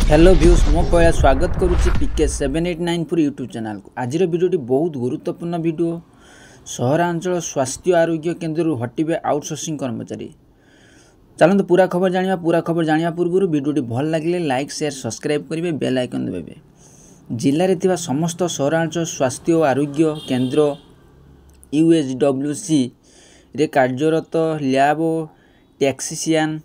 Hello views मो पहला स्वागत करुच्ची पीके 789 यूट्यूब चैनल को। आज वीडियो बहुत गुरुत्वपूर्ण वीडियो। सहरांचल स्वास्थ्य आरोग्य केन्द्र हटिबे आउटसोर्सिंग कर्मचारी। चलते पूरा खबर जाना पूर्व वीडियो भल लगे लाइक शेयर सब्सक्राइब करेंगे, बेल आइकन दबाइबे। जिले में समस्त सहरांचल स्वास्थ्य आरोग्य केन्द्र UHWC रे कार्यरत लैब टेक्सीशियन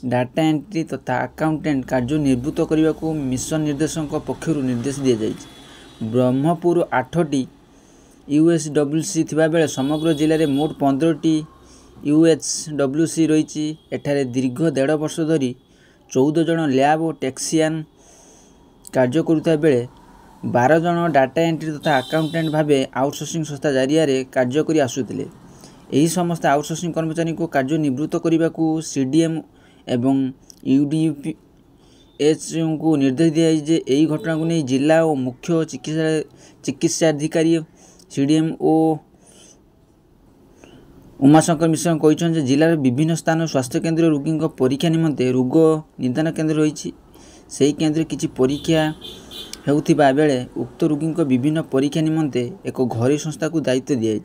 डाटा एंट्री तथा अकाउंटेंट कार्य निवृत्त करने को मिशन निर्देशक पक्षर निर्देश दि जाएगी। ब्रह्मपुर 8टी UHWC थिबा बेले समग्र जिले में मोट 15टी UHWC रही। एठारे दीर्घ 1.5 वर्ष धरी 14 जन लैब और टेक्सीशियन कार्य करुता बेले 12 जन डाटा एंट्री तथा अकाउंटेंट भावे आउटसोर्सिंग संस्था जरिया कार्य करि आसुतिले। एही समस्त आउटसोर्सिंग कर्मचारी को कार्य निवृत्त करने को CDM एवं UDPH को निर्देश दिया जे यही घटना को नहीं जिला और मुख्य चिकित्साधिकारी CDM और उमाशंकर मिश्र कहते जिलार विभिन्न स्थान स्वास्थ्य केन्द्र रोगी परीक्षा निमंते रोग निदान केन्द्र रही। से केन्द्र किसी परीक्षा होउथिबा बेले उक्त रोगी विभिन्न परीक्षा निमंते एक घरोई संस्था को दायित्व दिया।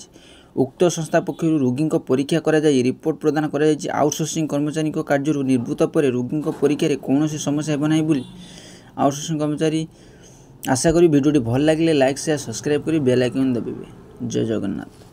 उक्त संस्था पक्षर रोगी परीक्षा करा जाय रिपोर्ट प्रदान करा जाय। आउटसोर्सिंग कर्मचारी कार्य निवृत्त पर रोगी परीक्षा कौन समस्या हेब ना बोली आउटसोर्सिंग कर्मचारी आशा करी। वीडियो भल लगे लाइक शेयर सब्सक्राइब करी, बेल आइकन दबाइबे। जय जगन्नाथ।